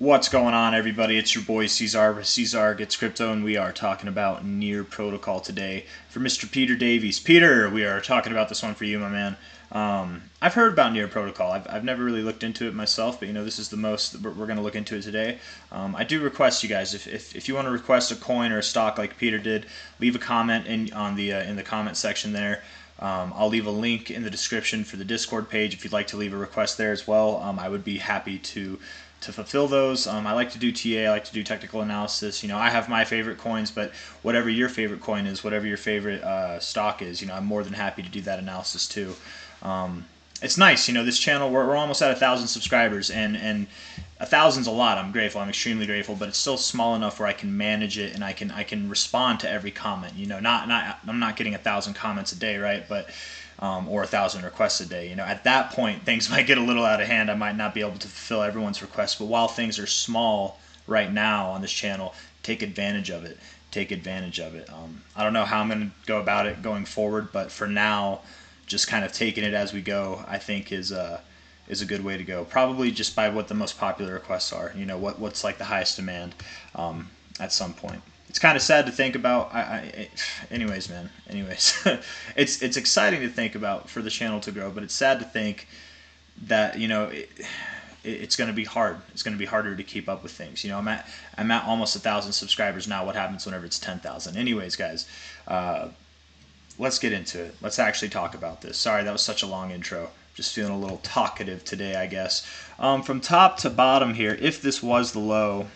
What's going on, everybody? It's your boy C-Zar with C-Zar Gets Crypto, and we are talking about Near Protocol today for Mr. Peter Davies. Peter, we are talking about this one for you, my man. I've heard about Near Protocol. I've never really looked into it myself, but this is the most we're going to look into it today. I do request you guys, if you want to request a coin or a stock like Peter did, leave a comment in the comment section there. I'll leave a link in the description for the Discord page if you'd like to leave a request there as well. I would be happy to fulfill those. I like to do TA, I like to do technical analysis. I have my favorite coins, but whatever your favorite coin is, whatever your favorite stock is, I'm more than happy to do that analysis too. It's nice, this channel, we're almost at 1,000 subscribers, and 1,000's a lot. I'm grateful, I'm extremely grateful, but it's still small enough where I can manage it and I can respond to every comment. I'm not getting 1,000 comments a day, right? But or 1,000 requests a day. At that point, things might get a little out of hand. I might not be able to fulfill everyone's requests. But while things are small right now on this channel, take advantage of it. Take advantage of it. I don't know how I'm going to go about it going forward, but for now, just kind of taking it as we go, I think is a good way to go. Probably just by what the most popular requests are. What's like the highest demand at some point. It's kind of sad to think about. Anyways, man. Anyways, it's exciting to think about for the channel to grow, but it's sad to think that it's going to be hard. It's going to be harder to keep up with things. I'm at almost 1,000 subscribers now. What happens whenever it's 10,000? Anyways, guys, let's get into it. Let's actually talk about this. Sorry, that was such a long intro. Just feeling a little talkative today, I guess. From top to bottom here, if this was the low,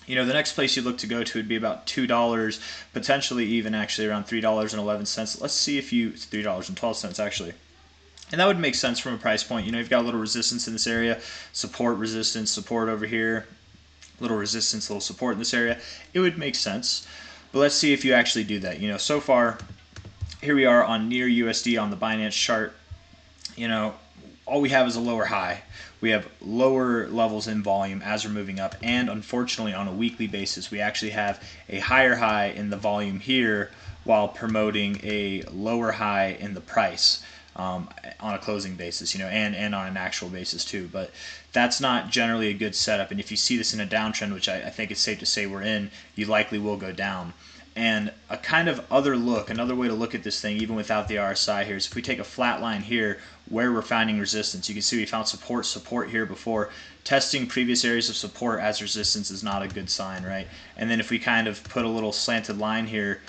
the next place you look to go to would be about $2, potentially even actually around $3.11. Let's see if you, it's $3.12 actually. And that would make sense from a price point. You've got a little resistance in this area, support, resistance, support over here, little resistance, little support in this area. It would make sense. But let's see if you actually do that. So far, here we are on Near USD on the Binance chart. All we have is a lower high. We have lower levels in volume as we're moving up, and unfortunately on a weekly basis we actually have a higher high in the volume here while promoting a lower high in the price on a closing basis, and on an actual basis too. But that's not generally a good setup, and if you see this in a downtrend, which I think it's safe to say we're in, you likely will go down. And a kind of another way to look at this thing, even without the RSI here, is if we take a flat line here where we're finding resistance. You can see we found support here before. Testing previous areas of support as resistance is not a good sign, right? And then if we kind of put a little slanted line here,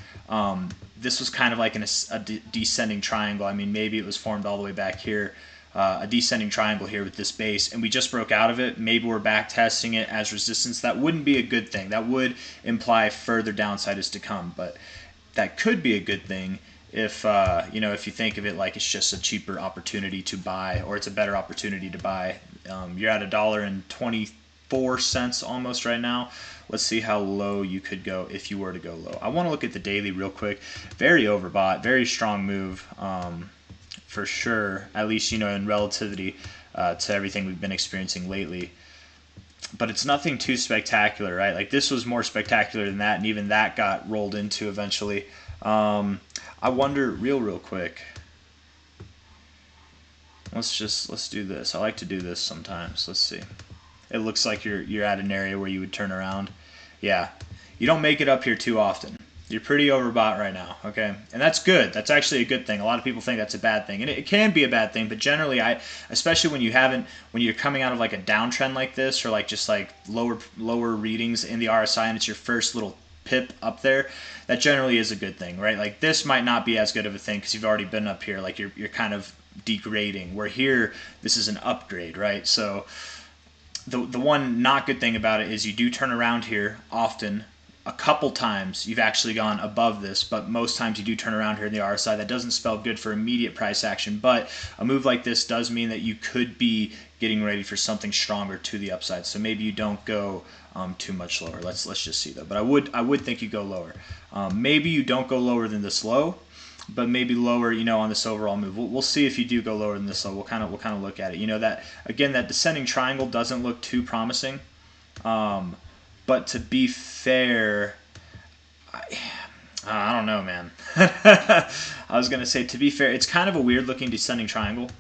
this was kind of like a descending triangle. Maybe it was formed all the way back here. A descending triangle here with this base, and we just broke out of it. Maybe we're back testing it as resistance. That wouldn't be a good thing. That would imply further downside is to come, but that could be a good thing if if you think of it like it's just a cheaper opportunity to buy, or it's a better opportunity to buy. You're at $1.24 almost right now. Let's see how low you could go if you were to go low. I want to look at the daily real quick. Very overbought, very strong move. For sure, at least in relativity to everything we've been experiencing lately. But it's nothing too spectacular, right? Like this was more spectacular than that, and even that got rolled into eventually. I wonder, real quick. Let's do this. I like to do this sometimes. Let's see. It looks like you're at an area where you would turn around. Yeah, you don't make it up here too often. You're pretty overbought right now, okay? And that's good. That's actually a good thing. A lot of people think that's a bad thing, and it can be a bad thing. But generally, especially when you're coming out of like a downtrend like this, or like just like lower readings in the RSI, and it's your first little pip up there, that generally is a good thing, right? Like this might not be as good of a thing because you've already been up here. Like you're kind of degrading. Where here, this is an upgrade, right? So the one not good thing about it is you do turn around here often. A couple times you've actually gone above this, but most times you do turn around here in the RSI. That doesn't spell good for immediate price action, but a move like this does mean that you could be getting ready for something stronger to the upside. So maybe you don't go too much lower. Let's just see though. But I would think you go lower. Maybe you don't go lower than this low, but maybe lower, on this overall move. We'll see if you do go lower than this low. We'll kind of look at it. That again, that descending triangle doesn't look too promising. But to be fair, I don't know, man. I was going to say, to be fair, it's kind of a weird looking descending triangle,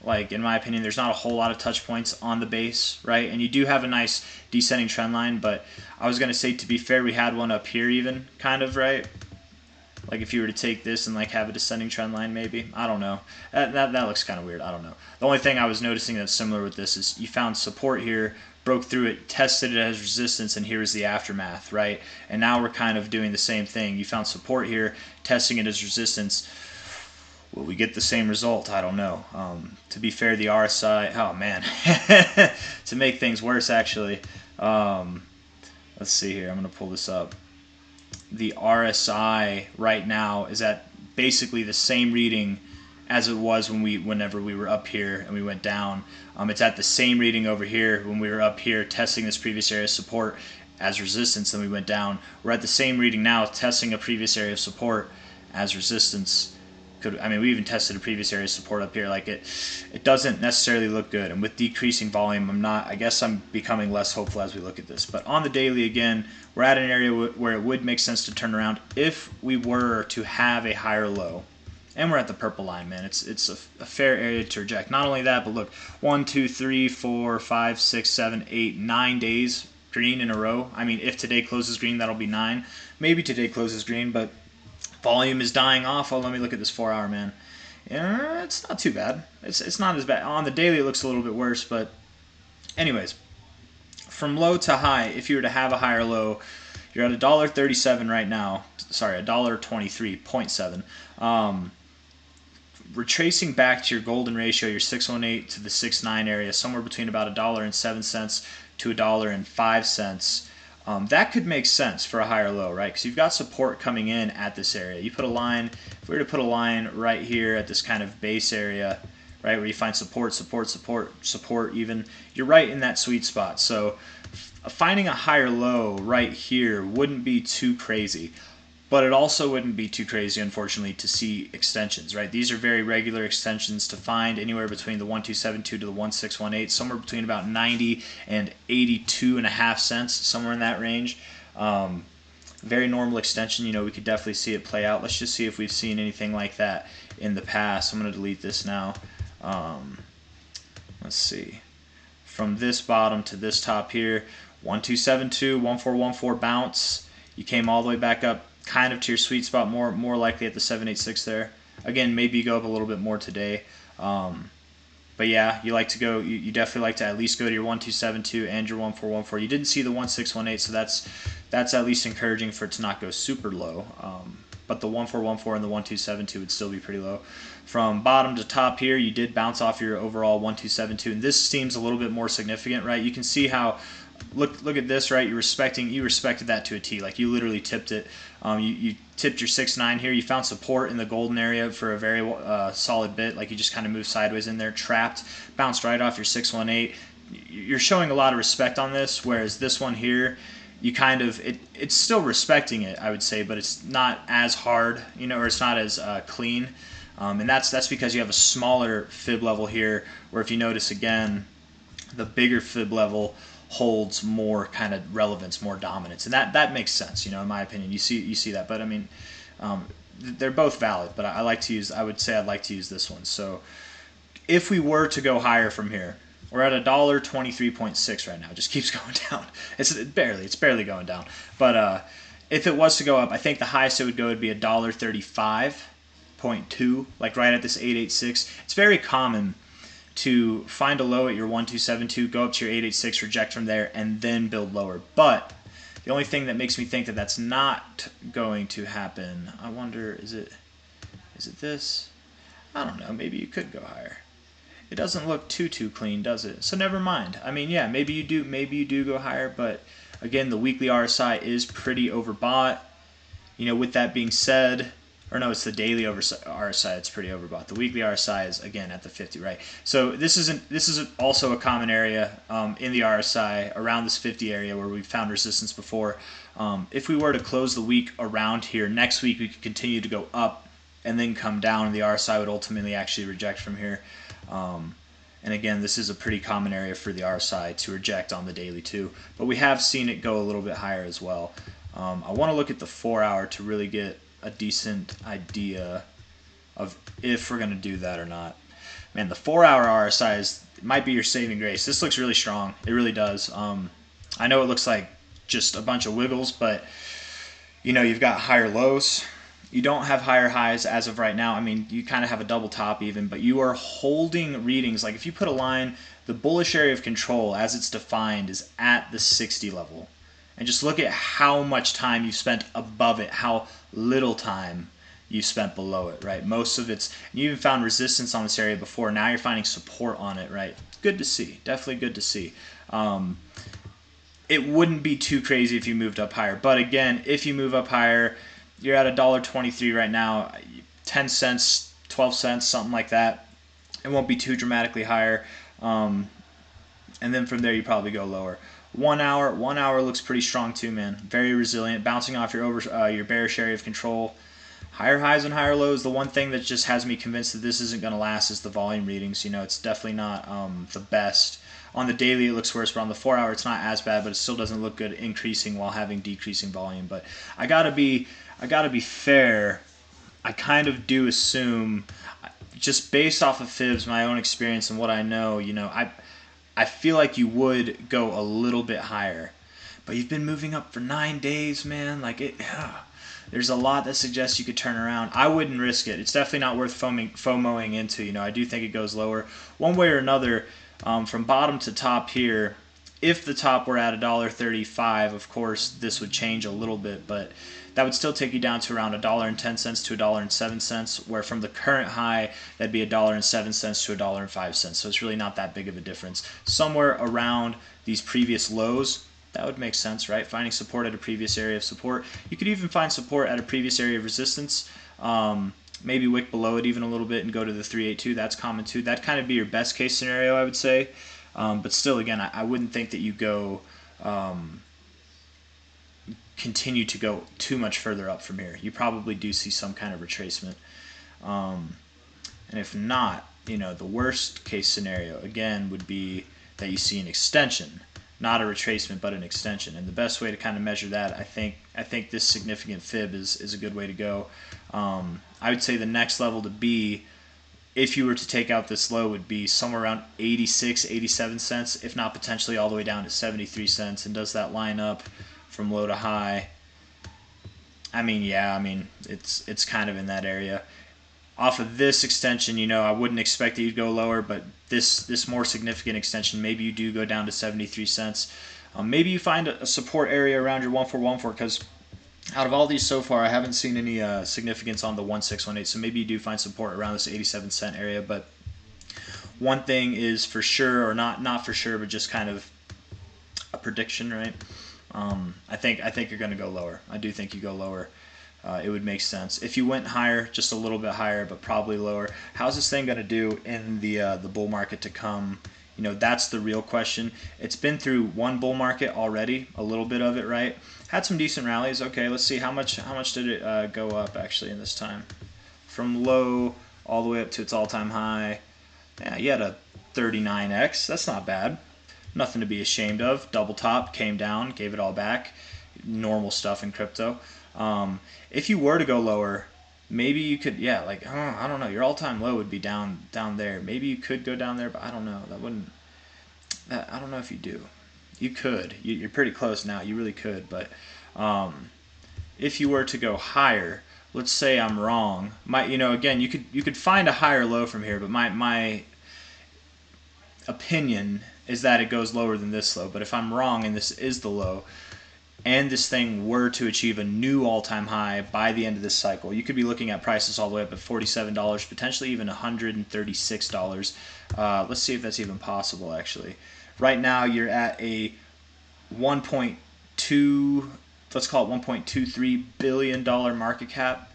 Like, in my opinion, there's not a whole lot of touch points on the base, right? And you do have a nice descending trend line, but I was going to say, to be fair, we had one up here even, kind of, right? Like, if you were to take this and, like, have a descending trend line, maybe. I don't know. That looks kind of weird. I don't know. The only thing I was noticing that's similar with this is you found support here, broke through it, tested it as resistance, and here is the aftermath, right? And now we're kind of doing the same thing. You found support here, testing it as resistance. Will we get the same result? I don't know. To be fair, the RSI, oh man, to make things worse actually, let's see here, I'm going to pull this up. The RSI right now is at basically the same reading as it was whenever we were up here and we went down. It's at the same reading over here when we were up here testing this previous area of support as resistance, and we went down. We're at the same reading now testing a previous area of support as resistance. We even tested a previous area of support up here. Like, it doesn't necessarily look good. And with decreasing volume, I guess I'm becoming less hopeful as we look at this. But on the daily, again, we're at an area where it would make sense to turn around if we were to have a higher low. And we're at the purple line, man. It's a fair area to reject. Not only that, but look, 1, 2, 3, 4, 5, 6, 7, 8, 9 days green in a row. I mean, if today closes green, that'll be 9. Maybe today closes green, but volume is dying off. Oh, let me look at this 4-hour, man. Yeah, it's not too bad. It's not as bad. On the daily, it looks a little bit worse, but anyways, from low to high, if you were to have a higher low, you're at $1.37 right now. Sorry, $1.23.7. Retracing back to your golden ratio, your 618 to the 69 area, somewhere between about $1.07 to $1.05. That could make sense for a higher low, right? Because you've got support coming in at this area. You put a line, if we were to put a line right here at this kind of base area, right, where you find support, support, support, support even, you're right in that sweet spot. So finding a higher low right here wouldn't be too crazy. But it also wouldn't be too crazy, unfortunately, to see extensions, right? These are very regular extensions to find, anywhere between the 1272 to the 1618, somewhere between about 90 and 82.5 cents, somewhere in that range. Very normal extension. We could definitely see it play out. Let's just see if we've seen anything like that in the past. I'm going to delete this now. Let's see. From this bottom to this top here, 1272, 1414 bounce. You came all the way back up, kind of to your sweet spot, more likely at the 786 there. Again, maybe you go up a little bit more today. But yeah, you definitely like to at least go to your 1272 and your 1414. You didn't see the 1618, so that's at least encouraging for it to not go super low. But the 1414 and the 1272 would still be pretty low. From bottom to top here, you did bounce off your overall 1272, and this seems a little bit more significant, right? You can see how. Look at this, right? You respected that to a T. Like, you literally tipped it. You tipped your 6.9 here. You found support in the golden area for a very solid bit. Like, you just kind of moved sideways in there, trapped, bounced right off your 618. You're showing a lot of respect on this, whereas this one here, you kind of it's still respecting it, I would say, but it's not as hard, or it's not as clean. And that's because you have a smaller fib level here, where if you notice again, the bigger fib level holds more kind of relevance, more dominance, and that makes sense, in my opinion. You see that, but I mean, they're both valid. But I would say I'd like to use this one. So if we were to go higher from here, we're at $1.23.6 right now. It just keeps going down. It's barely going down. But if it was to go up, I think the highest it would go would be $1.35.2, like right at this 886. It's very common to find a low at your 1272, go up to your 886, reject from there, and then build lower. But the only thing that makes me think that that's not going to happen, I wonder, is it this? I don't know. Maybe you could go higher. It doesn't look too clean, does it? So never mind. I mean, yeah, maybe you do go higher, but again, the weekly RSI is pretty overbought. With that being said, or no, it's the daily RSI that's pretty overbought. The weekly RSI is, again, at the 50, right? So this is also a common area in the RSI, around this 50 area where we've found resistance before. If we were to close the week around here, next week we could continue to go up and then come down, and the RSI would ultimately actually reject from here. And again, this is a pretty common area for the RSI to reject on the daily too. But we have seen it go a little bit higher as well. I want to look at the 4-hour to really get a decent idea of if we're going to do that or not. man, the 4-hour RSI might be your saving grace. This looks really strong. It really does. I know it looks like just a bunch of wiggles, but you've got higher lows. You don't have higher highs as of right now. I mean, you kind of have a double top even, but you are holding readings. Like if you put a line, the bullish area of control as it's defined is at the 60 level. And just look at how much time you've spent above it, how little time you spent below it, right? Most of it's, you even found resistance on this area before. Now you're finding support on it, right? Good to see. Definitely good to see. It wouldn't be too crazy if you moved up higher. But again, if you move up higher, you're at $1.23 right now, 10 cents, 12 cents, something like that. It won't be too dramatically higher. And then from there, you probably go lower. 1 hour looks pretty strong too, man. Very resilient, bouncing off your bearish area of control. Higher highs and higher lows. The one thing that just has me convinced that this isn't going to last is the volume readings. It's definitely not the best. On the daily, it looks worse, but on the 4-hour, it's not as bad, but it still doesn't look good increasing while having decreasing volume. But I gotta be fair. I kind of do assume, just based off of fibs, my own experience and what I know, I feel like you would go a little bit higher. But you've been moving up for 9 days, man. There's a lot that suggests you could turn around. I wouldn't risk it. It's definitely not worth FOMOing into. I do think it goes lower one way or another. From bottom to top here, if the top were at $1.35, of course, this would change a little bit, but that would still take you down to around $1.10 to $1.07, where from the current high, that'd be $1.07 to $1.05. So it's really not that big of a difference. Somewhere around these previous lows, that would make sense, right? Finding support at a previous area of support. You could even find support at a previous area of resistance. Maybe wick below it even a little bit and go to the 382. That's common too. That'd kind of be your best case scenario, I would say. But still, again, I wouldn't think that you go continue to go too much further up from here. You probably do see some kind of retracement. And if not, the worst case scenario, again, would be that you see an extension. Not a retracement, but an extension. And the best way to kind of measure that, I think this significant fib is a good way to go. I would say the next level to be, if you were to take out this low, would be somewhere around 86, 87 cents, if not potentially all the way down to 73 cents. And does that line up from low to high? I mean, yeah, it's kind of in that area. Off of this extension, I wouldn't expect that you'd go lower, but this more significant extension, maybe you do go down to 73 cents. Maybe you find a support area around your 1414, because out of all these so far, I haven't seen any significance on the 1618, so maybe you do find support around this 87 cent area. But one thing is for sure, or not for sure, but just kind of a prediction, right? I think you're going to go lower. I do think you go lower. It would make sense. If you went higher, just a little bit higher, but probably lower, how's this thing going to do in the bull market to come? That's the real question. It's been through one bull market already, a little bit of it, right? Had some decent rallies. Okay, let's see how much did it go up actually in this time, from low all the way up to its all-time high. Yeah, you had a 39x. That's not bad. Nothing to be ashamed of. Double top, came down, gave it all back. Normal stuff in crypto. If you were to go lower, maybe you could, I don't know. Your all-time low would be down there. Maybe you could go down there, but I don't know. I don't know if you do. You could. You're pretty close now. You really could. But if you were to go higher, let's say I'm wrong. Again, you could find a higher low from here, but my opinion is that it goes lower than this low. But if I'm wrong and this is the low, and this thing were to achieve a new all-time high by the end of this cycle, you could be looking at prices all the way up at $47, potentially even $136. Let's see if that's even possible, actually. Right now, you're at a 1.2, let's call it $1.23 billion market cap.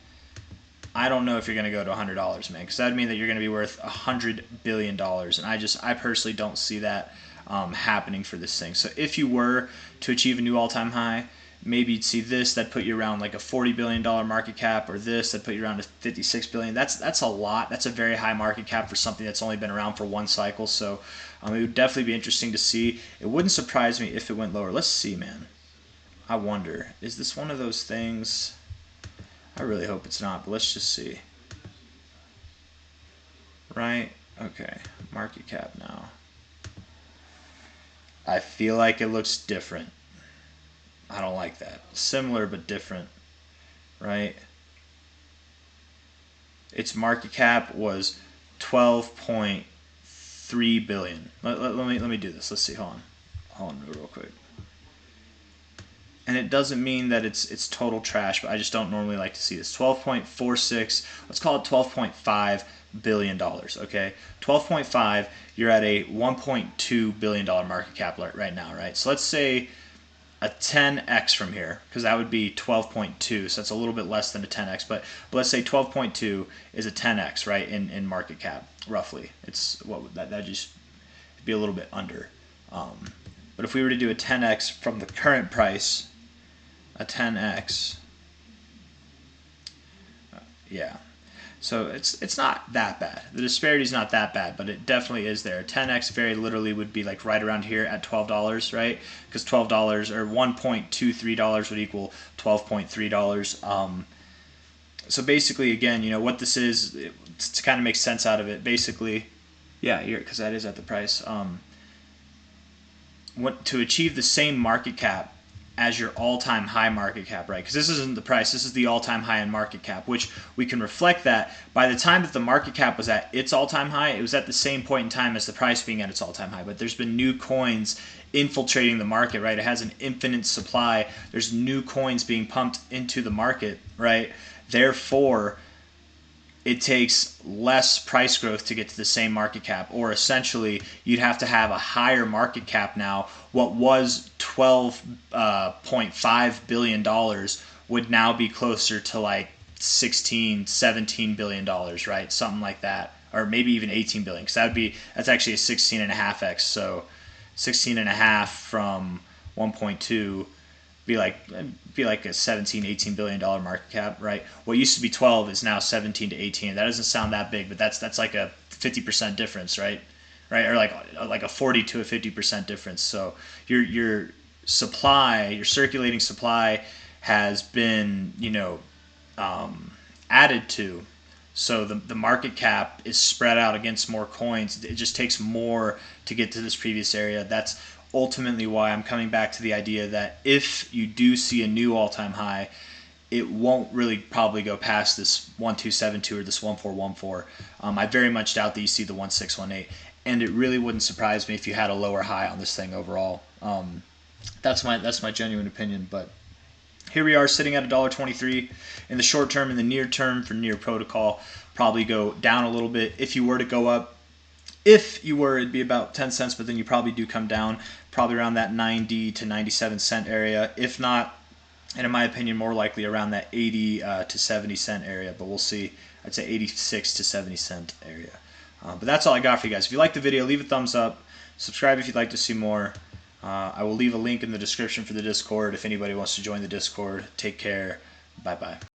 I don't know if you're going to go to $100, man, because that would mean that you're going to be worth $100 billion, and I personally don't see that happening for this thing. So if you were to achieve a new all-time high, maybe you'd see this that put you around like a $40 billion market cap, or this that put you around to $56 billion. That's a lot. That's a very high market cap for something that's only been around for one cycle. So it would definitely be interesting to see. It wouldn't surprise me if it went lower. Let's see, man. I wonder, is this one of those things? I really hope it's not, but let's just see. Right? Okay, market cap now. I feel like it looks different. I don't like that. Similar but different, right? Its market cap was 12.3 billion. Let me do this. Let's see. Hold on real quick. And it doesn't mean that it's total trash, but I just don't normally like to see this. 12.46. Let's call it 12.5 billion dollars. Okay, 12.5. You're at a 1.2 billion dollar market cap right now, right? So let's say a 10x from here, because that would be 12.2, so that's a little bit less than a 10x, but let's say 12.2 is a 10x, right, in market cap, roughly. It's what that just be a little bit under. But if we were to do a 10x from the current price, a 10x, yeah. So it's not that bad. The disparity is not that bad, but it definitely is there. 10x very literally would be like right around here at $12, right? Because $12 or $1.23 would equal $12.3. So basically, again, you know what this is to kind of make sense out of it. Basically, yeah, because that is at the price. To achieve the same market cap as your all-time high market cap, right? Because this isn't the price, this is the all-time high in market cap, which we can reflect that by the time that the market cap was at its all-time high, it was at the same point in time as the price being at its all-time high. But there's been new coins infiltrating the market, right? It has an infinite supply. There's new coins being pumped into the market, right? Therefore, it takes less price growth to get to the same market cap, or essentially you'd have to have a higher market cap now. What was $12.5 billion would now be closer to like 16, 17 billion dollars, right? Something like that, or maybe even 18 billion, because that's actually a 16 and a half x. So 16 and a half from 1.2 be like a 17, 18 billion dollar market cap, right? What used to be 12 is now 17 to 18. That doesn't sound that big, but that's like a 50% difference, right? Right, or like a 40 to a 50% difference. So your supply, your circulating supply, has been added to. So the market cap is spread out against more coins. It just takes more to get to this previous area. That's ultimately why I'm coming back to the idea that if you do see a new all-time high, it won't really probably go past this 1272 or this 1414. I very much doubt that you see the 1618, and it really wouldn't surprise me if you had a lower high on this thing overall. That's my genuine opinion, but here we are sitting at $1.23 in the short term. In the near term, for Near Protocol, probably go down a little bit. If you were to go up, it'd be about 10 cents, but then you probably do come down probably around that 90 to 97 cent area. If not, and in my opinion, more likely around that 80 to 70 cent area, but we'll see. I'd say 86 to 70 cent area. But that's all I got for you guys. If you liked the video, leave a thumbs up. Subscribe if you'd like to see more. I will leave a link in the description for the Discord if anybody wants to join the Discord. Take care. Bye-bye.